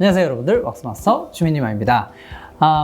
안녕하세요 여러분들, 왁스마스터 주민님입니다.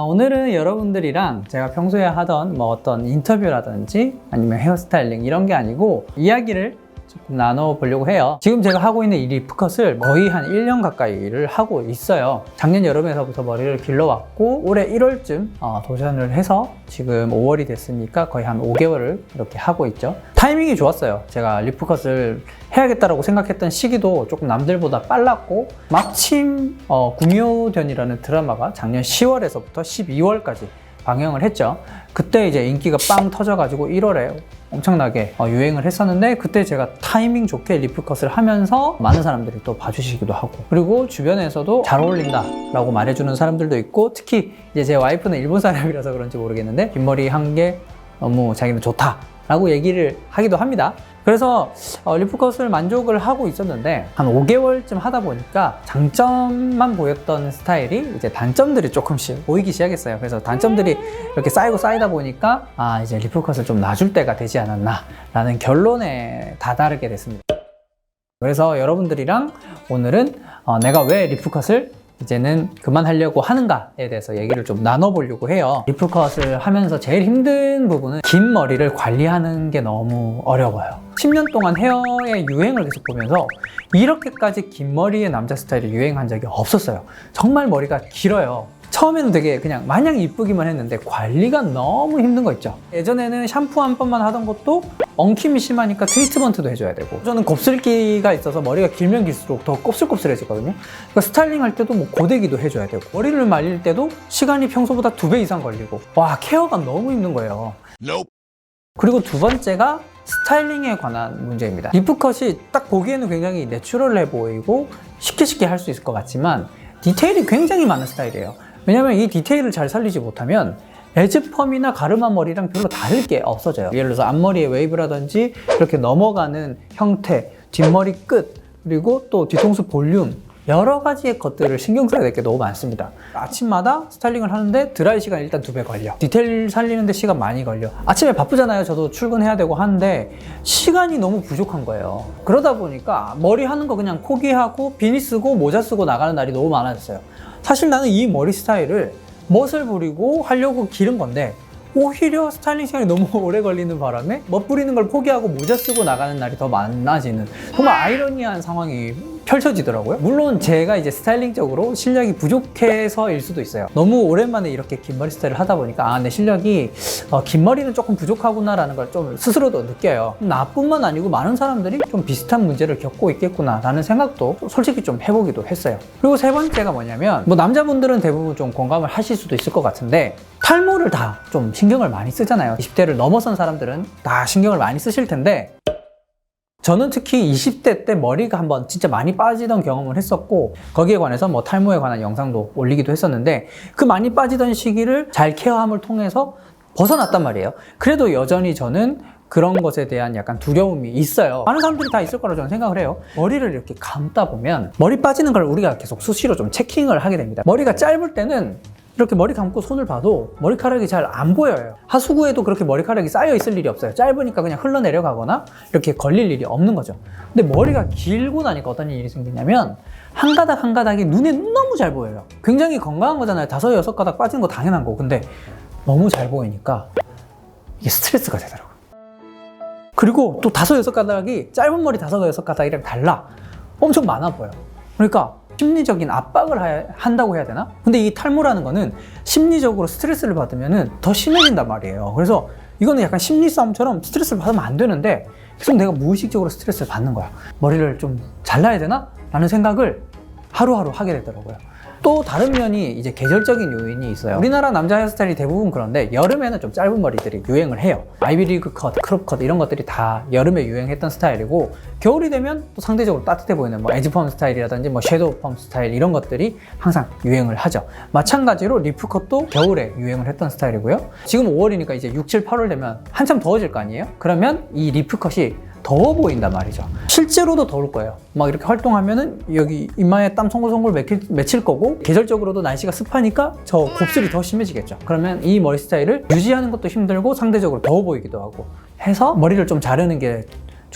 오늘은 여러분들이랑 제가 평소에 하던 어떤 인터뷰라든지 아니면 헤어스타일링 이런 게 아니고 이야기를 조금 나눠보려고 해요. 지금 제가 하고 있는 이 리프컷을 거의 한 1년 가까이를 하고 있어요. 작년 여름에서부터 머리를 길러왔고 올해 1월쯤 도전을 해서 지금 5월이 됐으니까 거의 한 5개월을 이렇게 하고 있죠. 타이밍이 좋았어요. 제가 리프컷을 해야겠다라고 생각했던 시기도 조금 남들보다 빨랐고 마침 궁효견이라는 드라마가 작년 10월에서부터 12월까지 방영을 했죠. 그때 이제 인기가 빵 터져가지고 1월에 엄청나게 유행을 했었는데 그때 제가 타이밍 좋게 리프컷을 하면서 많은 사람들이 또 봐주시기도 하고 그리고 주변에서도 잘 어울린다 라고 말해주는 사람들도 있고 특히 이제 제 와이프는 일본 사람이라서 그런지 모르겠는데 긴 머리 한 게 너무 자기는 좋다 라고 얘기를 하기도 합니다. 그래서 리프컷을 만족을 하고 있었는데 한 5개월쯤 하다 보니까 장점만 보였던 스타일이 이제 단점들이 조금씩 보이기 시작했어요. 그래서 단점들이 이렇게 쌓이고 쌓이다 보니까 이제 리프컷을 좀 놔줄 때가 되지 않았나 라는 결론에 다다르게 됐습니다. 그래서 여러분들이랑 오늘은 내가 왜 리프컷을 이제는 그만하려고 하는가에 대해서 얘기를 좀 나눠보려고 해요. 리프컷을 하면서 제일 힘든 부분은 긴 머리를 관리하는 게 너무 어려워요. 10년 동안 헤어의 유행을 계속 보면서 이렇게까지 긴 머리의 남자 스타일이 유행한 적이 없었어요. 정말 머리가 길어요. 처음에는 되게 그냥 마냥 이쁘기만 했는데 관리가 너무 힘든 거 있죠. 예전에는 샴푸 한 번만 하던 것도 엉킴이 심하니까 트리트먼트도 해줘야 되고 저는 곱슬기가 있어서 머리가 길면 길수록 더 곱슬곱슬해지거든요. 그러니까 스타일링 할 때도 고데기도 해줘야 되고 머리를 말릴 때도 시간이 평소보다 2배 이상 걸리고 와 케어가 너무 힘든 거예요. 그리고 두 번째가 스타일링에 관한 문제입니다. 리프컷이 딱 보기에는 굉장히 내추럴해 보이고 쉽게 할 수 있을 것 같지만 디테일이 굉장히 많은 스타일이에요. 왜냐면 이 디테일을 잘 살리지 못하면 에즈펌이나 가르마 머리랑 별로 다를 게 없어져요. 예를 들어서 앞머리의 웨이브라든지 이렇게 넘어가는 형태, 뒷머리 끝, 그리고 또 뒤통수 볼륨 여러 가지의 것들을 신경 써야 될 게 너무 많습니다. 아침마다 스타일링을 하는데 드라이 시간 일단 2배 걸려. 디테일 살리는데 시간 많이 걸려. 아침에 바쁘잖아요. 저도 출근해야 되고 하는데 시간이 너무 부족한 거예요. 그러다 보니까 머리 하는 거 그냥 포기하고 비니 쓰고 모자 쓰고 나가는 날이 너무 많아졌어요. 사실 나는 이 머리 스타일을 멋을 부리고 하려고 기른 건데 오히려 스타일링 시간이 너무 오래 걸리는 바람에 멋 부리는 걸 포기하고 모자 쓰고 나가는 날이 더 많아지는 정말 아이러니한 상황이 펼쳐지더라고요. 물론 제가 이제 스타일링적으로 실력이 부족해서일 수도 있어요. 너무 오랜만에 이렇게 긴 머리 스타일을 하다 보니까 내 실력이 긴 머리는 조금 부족하구나 라는 걸 좀 스스로도 느껴요. 나뿐만 아니고 많은 사람들이 좀 비슷한 문제를 겪고 있겠구나 라는 생각도 솔직히 좀 해보기도 했어요. 그리고 세 번째가 뭐냐면 남자분들은 대부분 좀 공감을 하실 수도 있을 것 같은데 탈모를 다 좀 신경을 많이 쓰잖아요. 20대를 넘어선 사람들은 다 신경을 많이 쓰실 텐데 저는 특히 20대 때 머리가 한번 진짜 많이 빠지던 경험을 했었고 거기에 관해서 탈모에 관한 영상도 올리기도 했었는데 그 많이 빠지던 시기를 잘 케어함을 통해서 벗어났단 말이에요. 그래도 여전히 저는 그런 것에 대한 약간 두려움이 있어요. 많은 사람들이 다 있을 거라고 저는 생각을 해요. 머리를 이렇게 감다 보면 머리 빠지는 걸 우리가 계속 수시로 좀 체킹을 하게 됩니다. 머리가 짧을 때는 이렇게 머리 감고 손을 봐도 머리카락이 잘 안 보여요. 하수구에도 그렇게 머리카락이 쌓여 있을 일이 없어요. 짧으니까 그냥 흘러내려가거나 이렇게 걸릴 일이 없는 거죠. 근데 머리가 길고 나니까 어떤 일이 생기냐면 한 가닥 한 가닥이 눈에 너무 잘 보여요. 굉장히 건강한 거잖아요. 5, 6가닥 빠지는 거 당연한 거. 근데 너무 잘 보이니까 이게 스트레스가 되더라고요. 그리고 또 5, 6가닥이 짧은 머리 5, 6가닥이랑 달라. 엄청 많아 보여. 그러니까 심리적인 압박을 한다고 해야 되나? 근데 이 탈모라는 거는 심리적으로 스트레스를 받으면 더 심해진단 말이에요. 그래서 이거는 약간 심리 싸움처럼 스트레스를 받으면 안 되는데 계속 내가 무의식적으로 스트레스를 받는 거야. 머리를 좀 잘라야 되나? 라는 생각을 하루하루 하게 되더라고요. 또 다른 면이 이제 계절적인 요인이 있어요. 우리나라 남자 헤어스타일이 대부분 그런데 여름에는 좀 짧은 머리들이 유행을 해요. 아이비리그 컷, 크롭 컷 이런 것들이 다 여름에 유행했던 스타일이고 겨울이 되면 또 상대적으로 따뜻해 보이는 에지펌 스타일이라든지 섀도우 펌 스타일 이런 것들이 항상 유행을 하죠. 마찬가지로 리프 컷도 겨울에 유행을 했던 스타일이고요. 지금 5월이니까 이제 6, 7, 8월 되면 한참 더워질 거 아니에요? 그러면 이 리프 컷이 더워 보인단 말이죠. 실제로도 더울 거예요. 이렇게 활동하면은 여기 이마에 땀 송골송골 맺힐 거고 계절적으로도 날씨가 습하니까 저 곱슬이 더 심해지겠죠. 그러면 이 머리 스타일을 유지하는 것도 힘들고 상대적으로 더워 보이기도 하고 해서 머리를 좀 자르는 게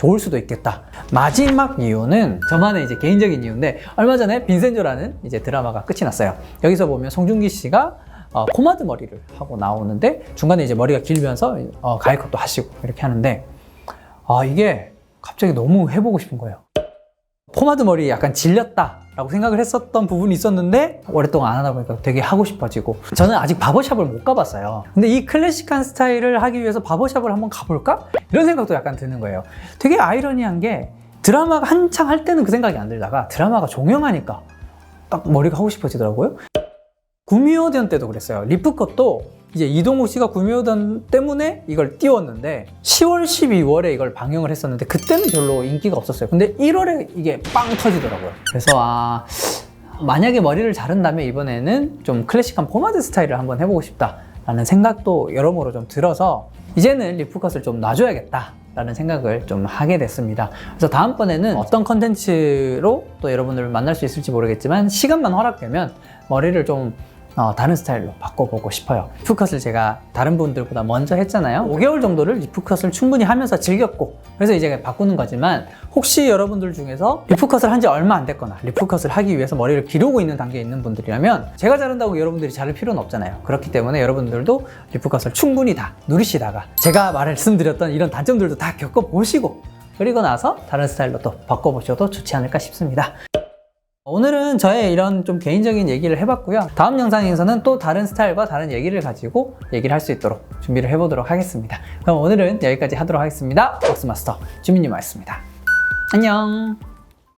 좋을 수도 있겠다. 마지막 이유는 저만의 이제 개인적인 이유인데, 얼마 전에 빈센조라는 이제 드라마가 끝이 났어요. 여기서 보면 송중기 씨가 포마드 머리를 하고 나오는데, 중간에 이제 머리가 길면서 가위컷도 하시고 이렇게 하는데, 이게 갑자기 너무 해보고 싶은 거예요. 포마드 머리 약간 질렸다 라고 생각을 했었던 부분이 있었는데, 오랫동안 안 하다 보니까 되게 하고 싶어지고, 저는 아직 바버샵을 못 가봤어요. 근데 이 클래식한 스타일을 하기 위해서 바버샵을 한번 가볼까? 이런 생각도 약간 드는 거예요. 되게 아이러니한 게, 드라마가 한창 할 때는 그 생각이 안 들다가 드라마가 종영하니까 딱 머리가 하고 싶어지더라고요. 구미호전 때도 그랬어요. 리프컷도 이제 이동욱 씨가 구미호전 때문에 이걸 띄웠는데 10월, 12월에 이걸 방영을 했었는데 그때는 별로 인기가 없었어요. 근데 1월에 이게 빵 터지더라고요. 그래서 만약에 머리를 자른다면 이번에는 좀 클래식한 포마드 스타일을 한번 해보고 싶다라는 생각도 여러모로 좀 들어서 이제는 리프컷을 좀 놔줘야겠다 라는 생각을 좀 하게 됐습니다. 그래서 다음번에는 어떤 컨텐츠로 또 여러분들을 만날 수 있을지 모르겠지만, 시간만 허락되면 머리를 좀 다른 스타일로 바꿔보고 싶어요. 리프컷을 제가 다른 분들보다 먼저 했잖아요. 5개월 정도를 리프컷을 충분히 하면서 즐겼고, 그래서 이제 바꾸는 거지만, 혹시 여러분들 중에서 리프컷을 한 지 얼마 안 됐거나 리프컷을 하기 위해서 머리를 기르고 있는 단계에 있는 분들이라면, 제가 자른다고 여러분들이 자를 필요는 없잖아요. 그렇기 때문에 여러분들도 리프컷을 충분히 다 누리시다가 제가 말씀드렸던 이런 단점들도 다 겪어보시고, 그리고 나서 다른 스타일로 또 바꿔보셔도 좋지 않을까 싶습니다. 오늘은 저의 이런 좀 개인적인 얘기를 해봤고요. 다음 영상에서는 또 다른 스타일과 다른 얘기를 가지고 얘기를 할 수 있도록 준비를 해보도록 하겠습니다. 그럼 오늘은 여기까지 하도록 하겠습니다. 왁스마스터 주민님이었습니다. 안녕.